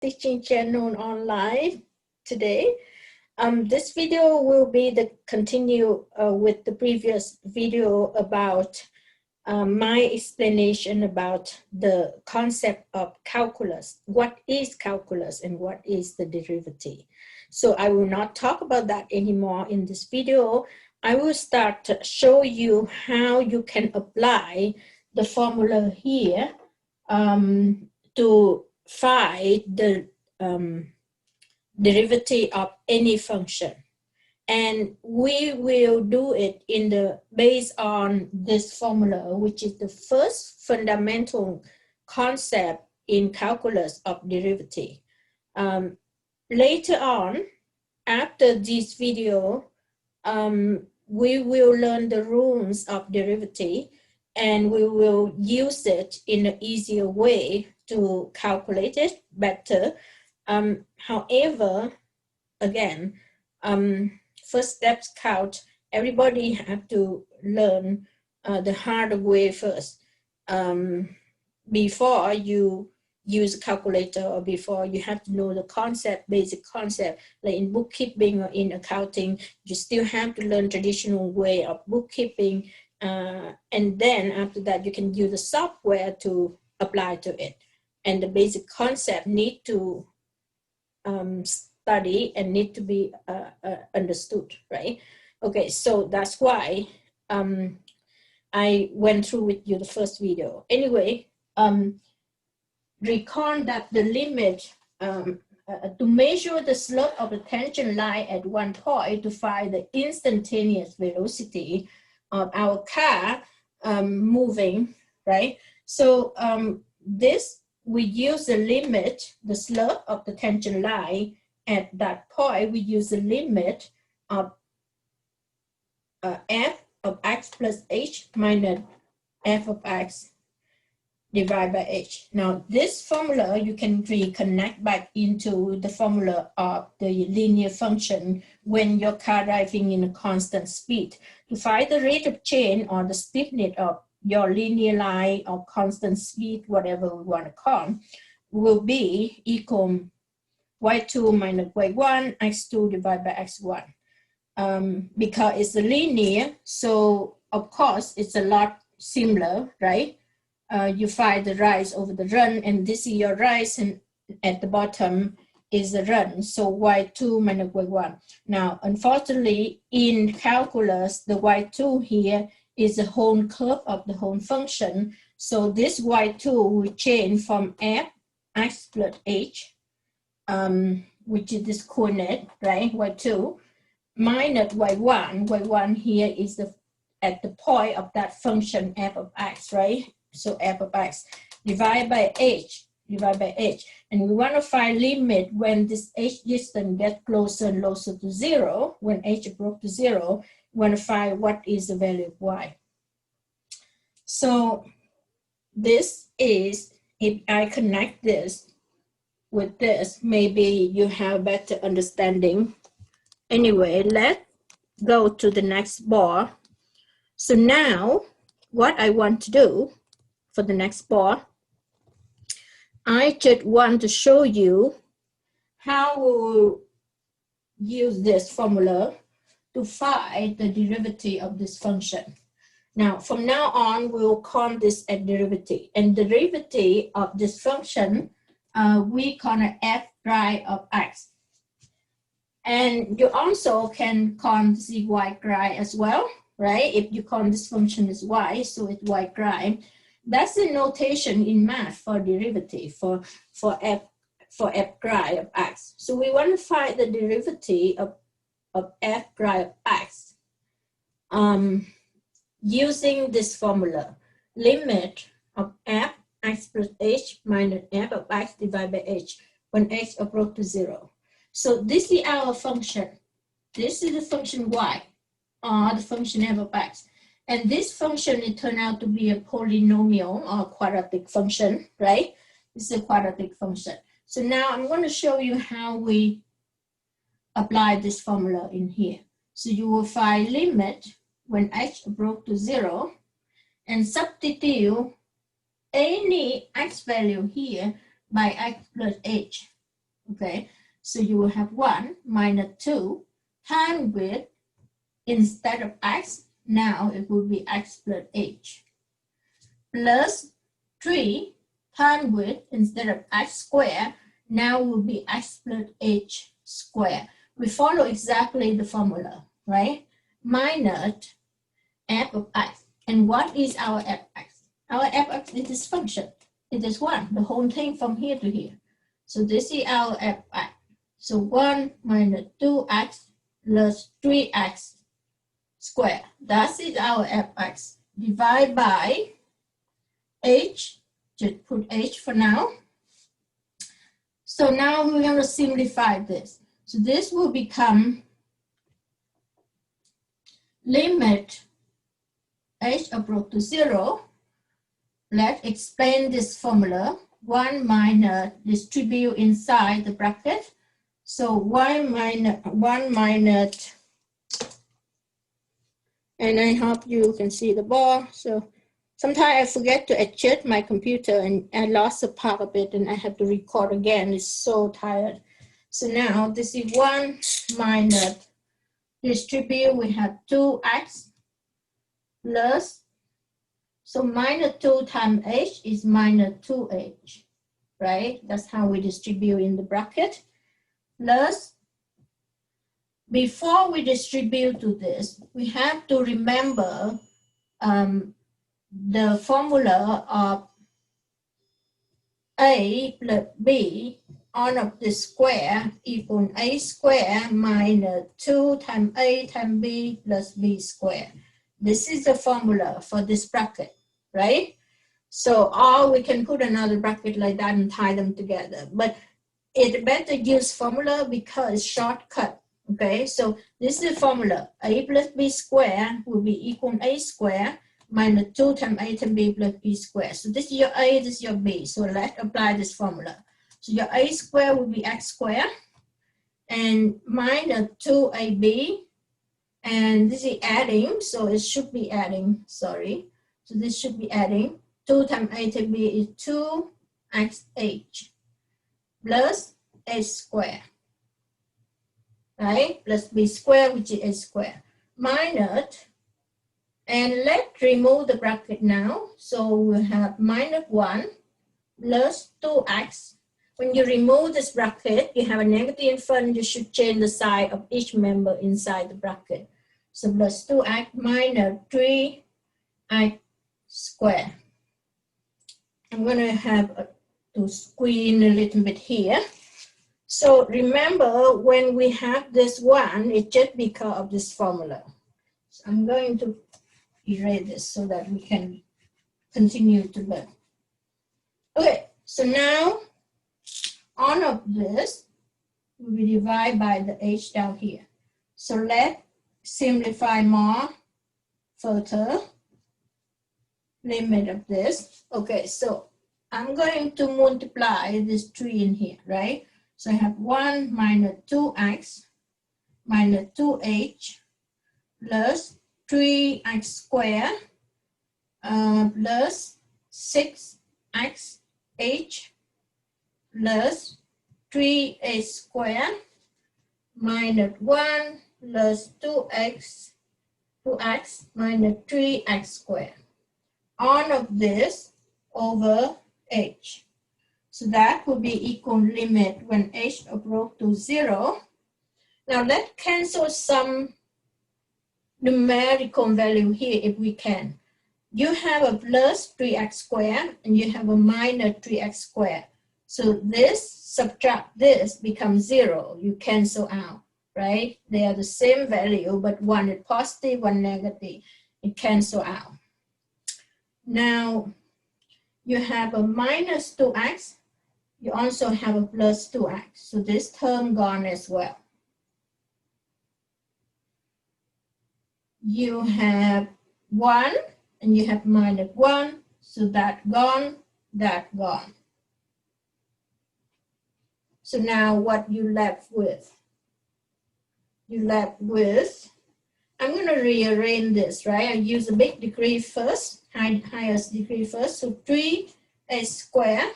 teaching channel online today. This video will be the continue with the previous video about my explanation about the concept of calculus. What is calculus and what is the derivative? So I will not talk about that anymore in this video. I will start to show you how you can apply the formula here to find the derivative of any function. And we will do it based on this formula, which is the first fundamental concept in calculus of derivative. Later on, after this video, we will learn the rules of derivative and we will use it in an easier way to calculate it better. However, again, first steps count. Everybody have to learn the hard way first before you use a calculator, or before you have to know the concept, basic concept. Like in bookkeeping or in accounting, you still have to learn traditional way of bookkeeping, and then after that you can use the software to apply to it. And the basic concept need to study and need to be understood, right? Okay, so that's why I went through with you the first video. Anyway, recall that the limit to measure the slope of the tangent line at one point to find the instantaneous velocity of our car moving, right? So this, we use the limit, the slope of the tangent line at that point, we use the limit of f of x plus h minus f of x divided by h. Now this formula you can reconnect back into the formula of the linear function when your car driving in a constant speed. To find the rate of change or the stiffness of your linear line or constant speed, whatever we want to call, will be equal y2 minus y1, x2 divided by x1. Because it's a linear, so of course it's a lot similar, right? You find the rise over the run, and this is your rise, and at the bottom is the run. So y2 minus y1. Now, unfortunately, in calculus, the y2 here is the whole curve of the whole function. So this y2 will change from f x plus h, which is this coordinate, right? y2 minus y1. y1 here is at the point of that function f of x, right? So f of x divided by h, and we want to find limit when this h distance gets closer and closer to 0. When h approaches to 0, we want to find what is the value of y. So this is, if I connect this with this, maybe you have better understanding. Anyway, let's go to the next bar. So now what I want to do for the next bar, I just want to show you how we'll use this formula to find the derivative of this function. Now, from now on, we'll call this a derivative. And derivative of this function, we call it f prime of x. And you also can call this y prime as well, right? If you call this function as y, so it's y prime. That's the notation in math for derivative, for f prime of x. So we want to find the derivative of f prime of x using this formula, limit of f x plus h minus f of x divided by h when x approaches to 0. So this is our function. This is the function y, or the function f of x. And this function, it turned out to be a polynomial or quadratic function, right? This is a quadratic function. So now I'm going to show you how we apply this formula in here. So you will find limit when h approaches to 0 and substitute any x value here by x plus h. Okay, so you will have 1 minus 2 times with, instead of x, now it will be x plus h, plus 3 times with, instead of x squared, now will be x plus h squared. We follow exactly the formula, right? Minus f of x. And what is our fx? Our fx is this function. It is 1, the whole thing from here to here. So this is our fx. So 1 minus 2x plus 3x squared. That is our fx. Divide by h. Just put h for now. So now we're going to simplify this. So this will become limit h approach to 0. Let's explain this formula. 1 minus distribute inside the bracket. So 1 minus, and I hope you can see the bar. So sometimes I forget to adjust my computer and I lost a part of it and I have to record again. It's so tired. So now this is 1 minus distribute, we have 2x plus, so minus 2 times h is minus 2h, right? That's how we distribute in the bracket. Plus, before we distribute to this, we have to remember the formula of a plus b on of the square equal a square minus 2 times a times b plus b squared. This is the formula for this bracket, right? So, or we can put another bracket like that and tie them together. But it's better use formula because it's shortcut, okay? So this is the formula. A plus b squared will be equal to a squared minus 2 times a times b plus b squared. So this is your a, this is your b. So let's apply this formula. So your a squared will be x squared and minus 2ab, and this is adding, so it should be adding, sorry. So this should be adding 2 times a times b is 2xh plus h squared, right? Plus b squared, which is h squared, minus, and let's remove the bracket now. So we have minus 1 plus 2x. When you remove this bracket, you have a negative in front, you should change the sign of each member inside the bracket. So plus 2x minus 3x squared. I'm going to have to squeeze a little bit here. So remember, when we have this 1, it's just because of this formula. So I'm going to erase this so that we can continue to learn. Okay, so now all of this will be divided by the h down here. So let's simplify more further. Limit of this. Okay, so I'm going to multiply this 3 in here, right? So I have 1 minus 2x minus 2h plus 3x squared plus 6xh plus 3h squared minus 1 plus 2x minus 3x squared. All of this over h. So that would be equal limit when h approach to 0. Now let's cancel some numerical value here if we can. You have a plus 3x squared and you have a minus 3x squared. So this subtract this becomes 0. You cancel out, right? They are the same value, but one is positive, one negative. It cancel out. Now you have a minus 2x. You also have a plus 2x. So this term gone as well. You have 1 and you have minus 1. So that gone, that gone. So now what you left with? You left with, I'm going to rearrange this, right? I use a big degree first, highest degree first. So 3h squared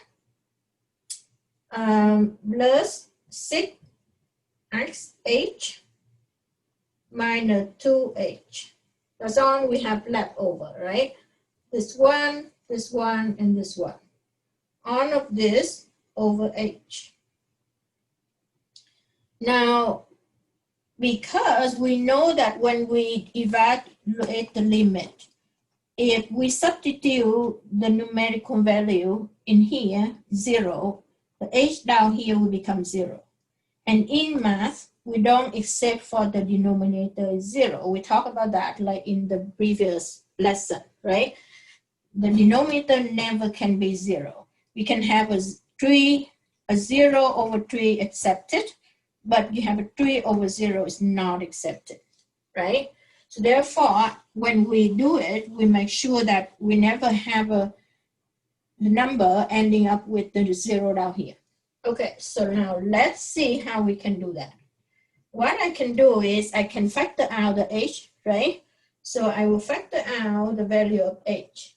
plus 6xh minus 2h. That's all we have left over, right? This one, and this one. All of this over h. Now, because we know that when we evaluate the limit, if we substitute the numerical value in here, 0, the h down here will become 0. And in math, we don't accept for the denominator is 0. We talked about that like in the previous lesson, right? The denominator never can be 0. We can have a 0 over 3 accepted, but you have a 3 over 0 is not accepted, right? So therefore, when we do it, we make sure that we never have the number ending up with the 0 down here. Okay, so now let's see how we can do that. What I can do is I can factor out the h, right? So I will factor out the value of h.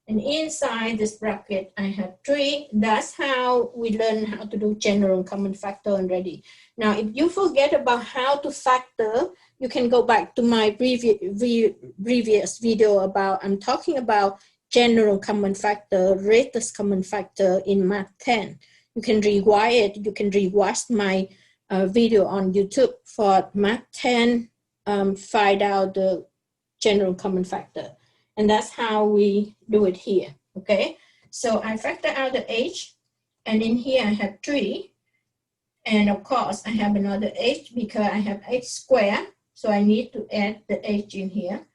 And inside this bracket, I have 3. That's how we learn how to do general common factor already. Now, if you forget about how to factor, you can go back to my previous video about, I'm talking about general common factor, greatest common factor in Math 10. You can rewind it. You can rewatch my video on YouTube for Math 10, find out the general common factor. And that's how we do it here, okay? So I factor out the h, and in here I have 3. And of course, I have another h because I have h squared. So I need to add the h in here,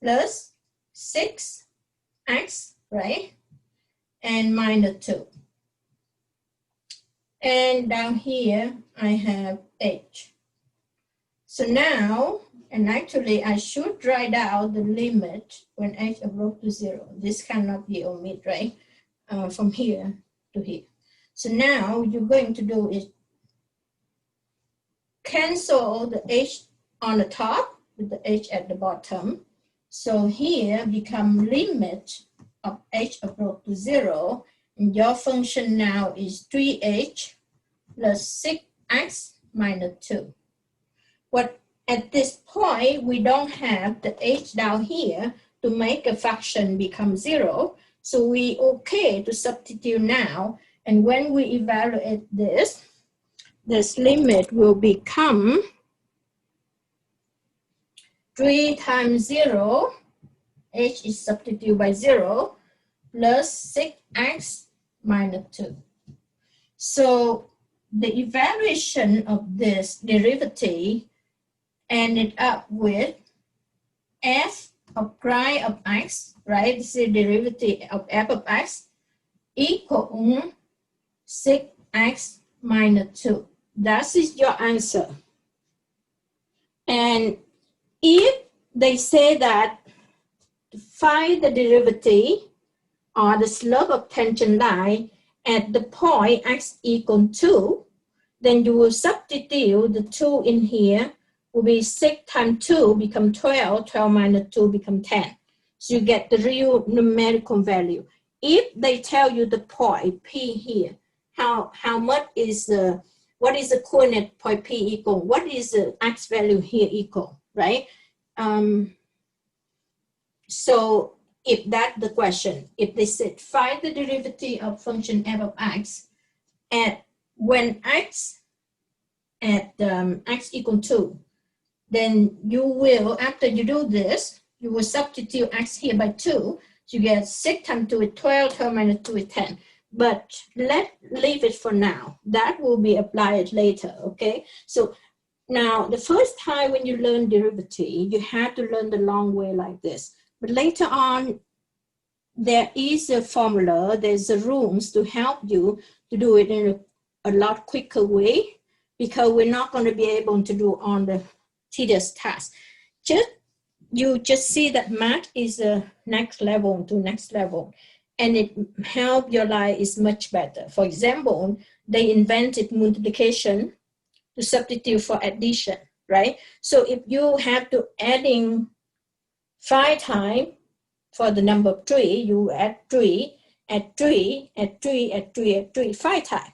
plus 6x, right? And minus 2. And down here, I have h. So now, and actually, I should write out the limit when h approaches to 0. This cannot be omitted, right? From here to here. So now, you're going to do is cancel the h on the top with the h at the bottom. So here become limit of h approach to 0. And your function now is 3h plus 6x minus 2. But at this point, we don't have the h down here to make a fraction become 0. So we okay to substitute now. And when we evaluate this limit will become 3 times 0, h is substituted by 0, plus 6x minus 2. So the evaluation of this derivative ended up with f of prime of x, right? This is the derivative of f of x equal 6x minus 2. That is your answer. And if they say that to find the derivative or the slope of tangent line at the point x equal 2, then you will substitute the 2 in here, will be 6 times 2 become 12, 12 minus 2 become 10. So you get the real numerical value. If they tell you the point P here, how much is what is the coordinate point P equal? What is the x value here equal, right? So if that's the question, if they said find the derivative of function f of x at when x at x equal 2, then you will, after you do this, you will substitute x here by 2. So you get 6 times 2 is 12, 12 minus 2 is 10. But leave it for now. That will be applied later, okay? So now the first time when you learn derivative, you have to learn the long way like this. But later on, there is a formula, there's a rules to help you to do it in a lot quicker way, because we're not going to be able to do on the tedious task. You just see that math is a next level to next level, and it help your life is much better. For example, they invented multiplication to substitute for addition, right? So if you have to adding 5 times for the number 3, you add 3, add 3, add 3, add 3, add 3, 5 times.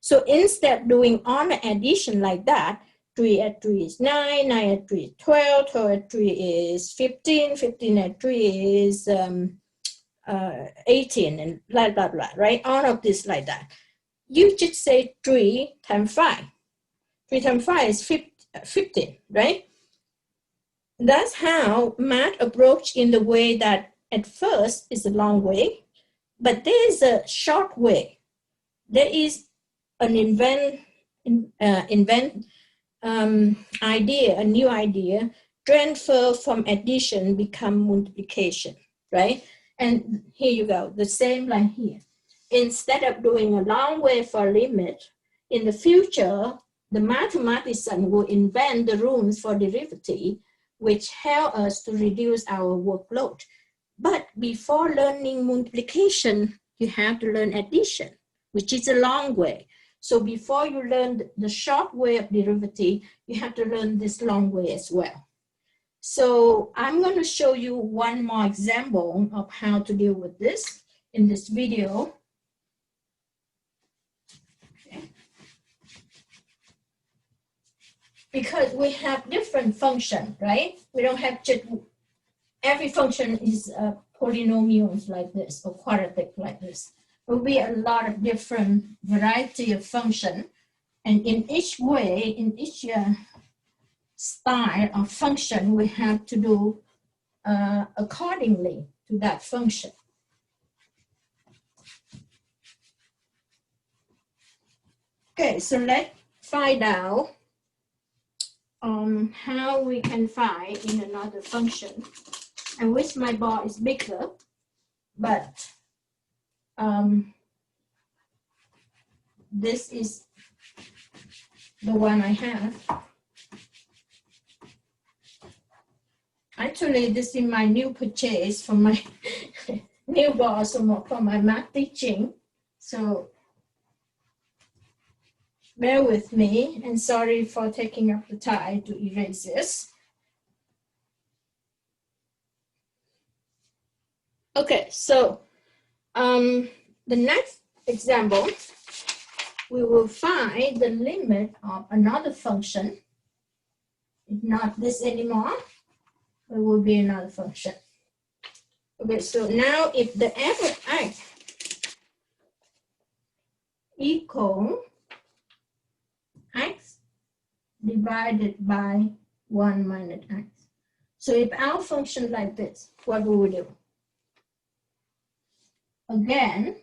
So instead of doing on the addition like that, 3 at 3 is 9, 9 at 3 is 12, 12 at 3 is 15, 15 at 3 is 18, and blah, blah, blah, right? All of this like that. You just say 3 times 5. 3 times 5 is 15, right? That's how math approach in the way that at first is a long way, but there is a short way. There is an idea, a new idea, transfer from addition become multiplication, right? And here you go, the same like here. Instead of doing a long way for limit, in the future, the mathematician will invent the rules for derivative, which help us to reduce our workload. But before learning multiplication, you have to learn addition, which is a long way. So before you learn the short way of derivative, you have to learn this long way as well. So I'm going to show you one more example of how to deal with this in this video. Okay. Because we have different functions, right? We don't have just every function is polynomials like this or quadratic like this. There will be a lot of different variety of function, and in each way, in each style of function, we have to do accordingly to that function. Okay, so let's find out how we can find in another function. I wish my bar is bigger, but this is the one I have. Actually, this is my new purchase from my new boss for my math teaching. So bear with me, and sorry for taking up the time to erase this. Okay, so the next example, we will find the limit of another function. It's not this anymore. It will be another function. Okay, so now if the f of x equal x divided by 1 minus x. So if our function like this, what will we do? Again,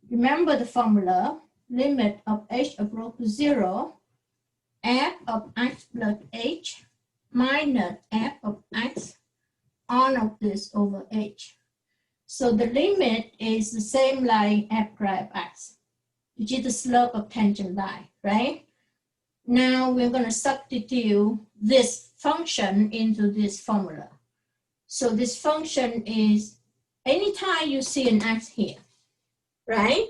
remember the formula, limit of h approach to 0, f of x plus h minus f of x on of this over h. So the limit is the same like f prime of x, which is the slope of tangent line, right? Now we're going to substitute this function into this formula. So this function is anytime you see an x here, right?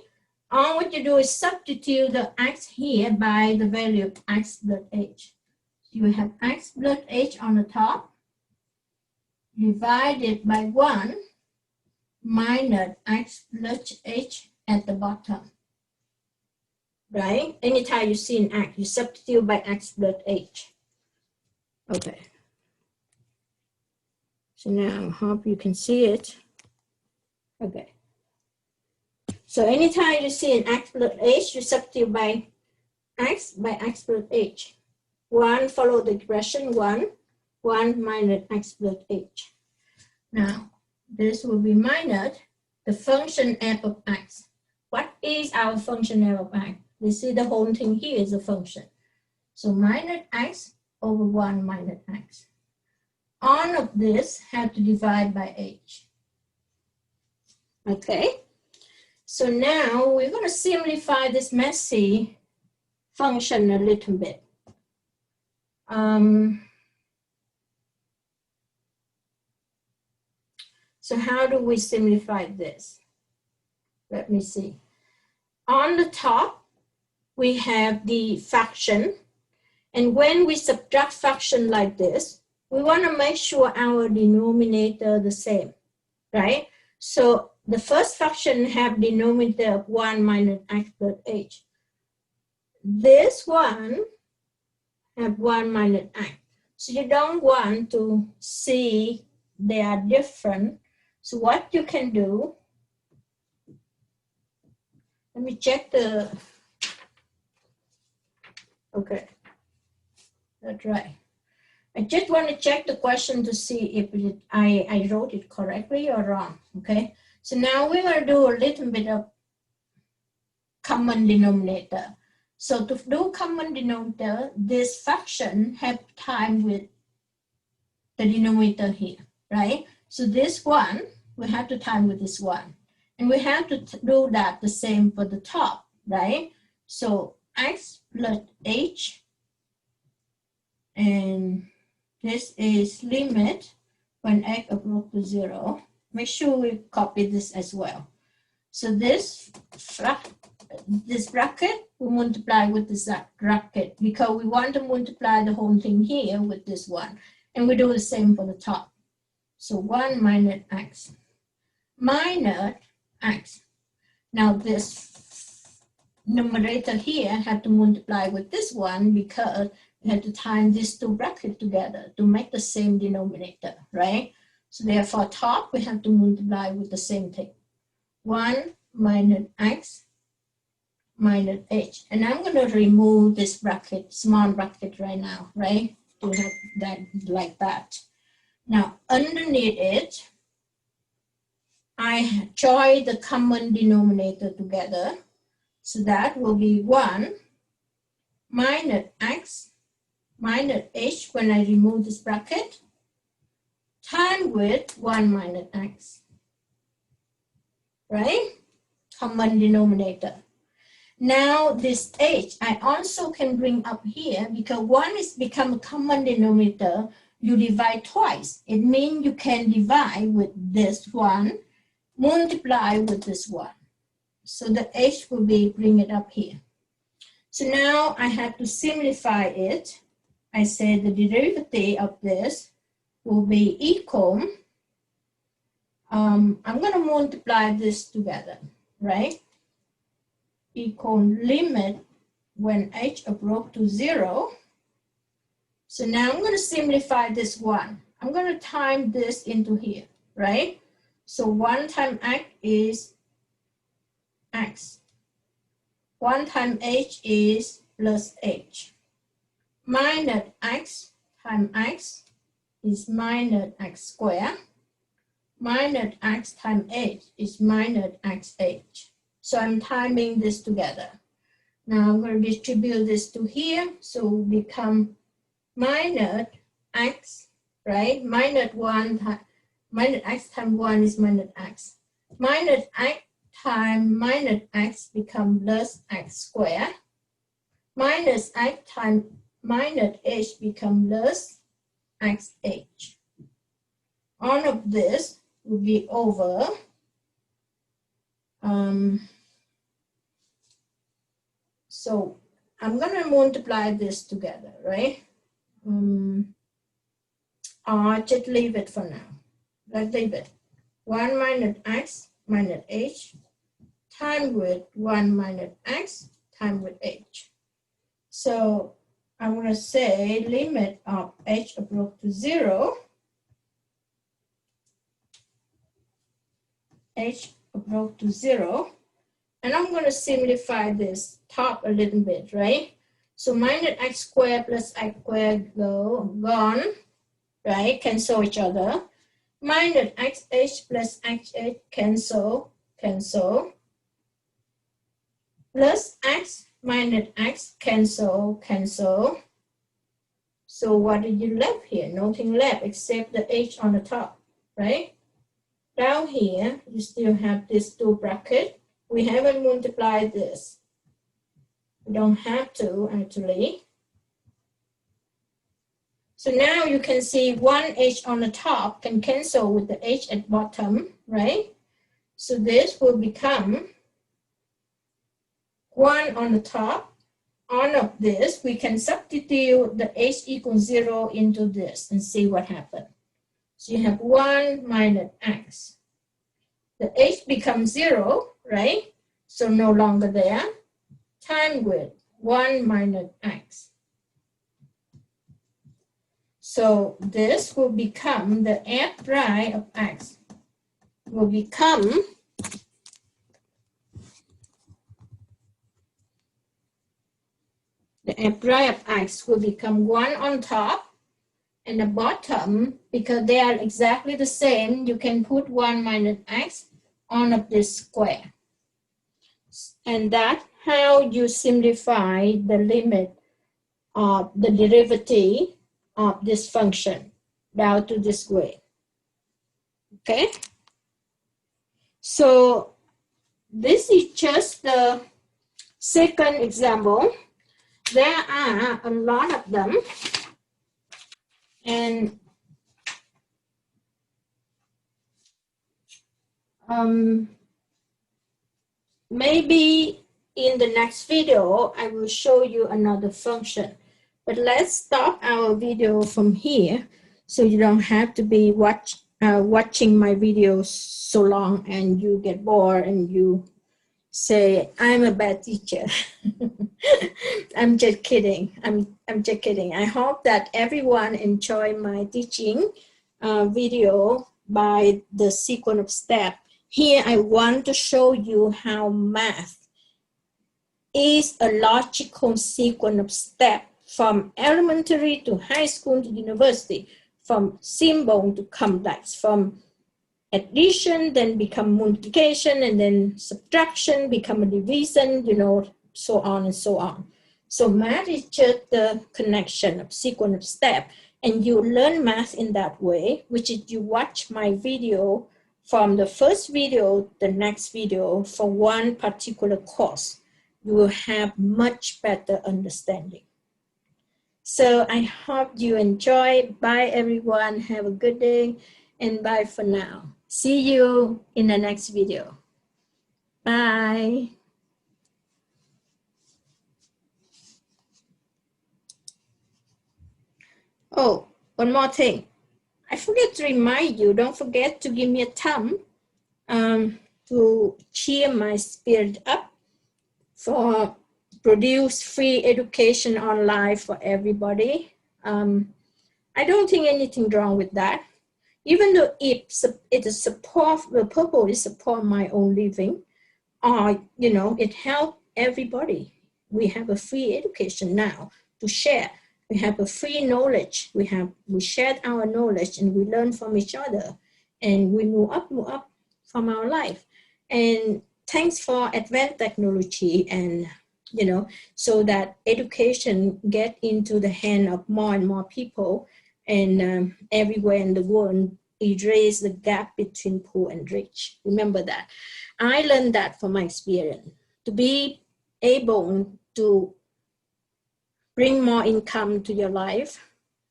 All what you do is substitute the x here by the value of x plus h. You have x plus h on the top, divided by 1 minus x plus h at the bottom. Right? Anytime you see an x, you substitute by x plus h. Okay. So now I hope you can see it. Okay. So anytime you see an x plus h, you substitute by x plus h. 1 follow the expression 1 minus x plus h. Now, this will be minus the function f of x. What is our function f of x? We see the whole thing here is a function. So minus x over 1 minus x. All of this have to divide by h. Okay? So now we're going to simplify this messy function a little bit. So how do we simplify this? Let me see. On the top, we have the fraction. And when we subtract fraction like this, we want to make sure our denominator the same, right? So the first fraction have denominator of 1 minus x plus h. this one have 1 minus x. So you don't want to see they are different. So what you can do, let me check the, okay, that's right. I just want to check the question to see if I wrote it correctly or wrong, okay? So now we're going to do a little bit of common denominator. So to do common denominator, this fraction have time with the denominator here, right? So this one, we have to time with this one. And we have to do that the same for the top, right? So x plus h, and this is limit when x approaches to 0. Make sure we copy this as well. So this bracket we multiply with this bracket because we want to multiply the whole thing here with this one. And we do the same for the top. So 1 minus x minus x. Now this numerator here have to multiply with this one because we have to time these two brackets together to make the same denominator, right? So therefore top we have to multiply with the same thing. 1 minus x minus h. And I'm going to remove this bracket, small bracket right now, right? To have that like that. Now underneath it, I join the common denominator together. So that will be 1 minus x minus h when I remove this bracket, time with 1 minus x, right? Common denominator. Now this h, I also can bring up here because 1 is become a common denominator, you divide twice. It means you can divide with this one, multiply with this one. So the h will be, bring it up here. So now I have to simplify it. I say the derivative of this will be equal, I'm going to multiply this together, right? Equal limit when h approaches to 0. So now I'm going to simplify this one. I'm going to time this into here, right? So 1 times x is x. 1 times h is plus h. Minus x times x is minus x squared. Minus x times h is minus xh. So I'm timing this together. Now I'm going to distribute this to here. So it will become minus x, right? Minus 1, minus x times 1 is minus x. Minus x times minus x become plus x squared. Minus x times minus h become plus xh. All of this will be over so I'm going to multiply this together, right? I'll just leave it for now. Let's leave it. 1 minus x minus h times with 1 minus x times with h. So I'm going to say limit of h approaches to 0. H approaches to 0. And I'm going to simplify this top a little bit, right? So minus x squared plus x squared gone, right? Cancel each other. Minus xh plus xh cancel. Plus x minus x cancel. So what did you left here? Nothing left except the h on the top, right? Down here, you still have these two brackets. We haven't multiplied this. We don't have to, actually. So now you can see one h on the top can cancel with the h at bottom, right? So this will become 1 on the top. On of this, we can substitute the h equals 0 into this and see what happens. So you have 1 minus x. The h becomes 0, right? So no longer there. Time with 1 minus x. So this will become the f prime of x will become the f prime of x will become 1 on top, and the bottom, because they are exactly the same, you can put 1 minus x on of this square. And that's how you simplify the limit of the derivative of this function down to this way. Okay? So this is just the second example. There are a lot of them. And maybe in the next video, I will show you another function. But let's stop our video from here so you don't have to be watching my videos so long and you get bored and you say, I'm a bad teacher. I'm just kidding. I'm just kidding. I hope that everyone enjoy my teaching video by the sequence of steps. Here, I want to show you how math is a logical sequence of steps from elementary to high school to university, from simple to complex, from addition, then become multiplication, and then subtraction, become a division, you know, so on and so on. So math is just the connection of sequence of steps, and you learn math in that way, which is you watch my video from the first video, the next video for one particular course. You will have much better understanding. So I hope you enjoy. Bye everyone, have a good day, and bye for now. See you in the next video. Bye. Oh, one more thing. I forget to remind you, don't forget to give me a thumb to cheer my spirit up for produce free education online for everybody. I don't think anything wrong with that. Even though it is support, the purpose is support my own living, or, you know, it helps everybody. We have a free education now to share. We have a free knowledge. We shared our knowledge and we learn from each other, and we move up from our life. And thanks for advanced technology, and, you know, so that education get into the hand of more and more people, and everywhere in the world, erase the gap between poor and rich. Remember that. I learned that from my experience. To be able to bring more income to your life,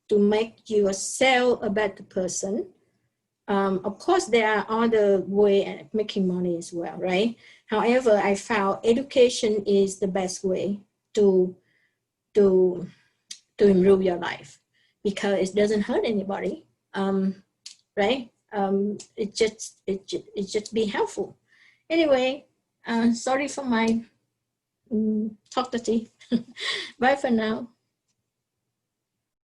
to make yourself a better person. Of course, there are other ways of making money as well, right? However, I found education is the best way to improve your life, because it doesn't hurt anybody, right? It just be helpful. Anyway, sorry for my talkative. Bye for now.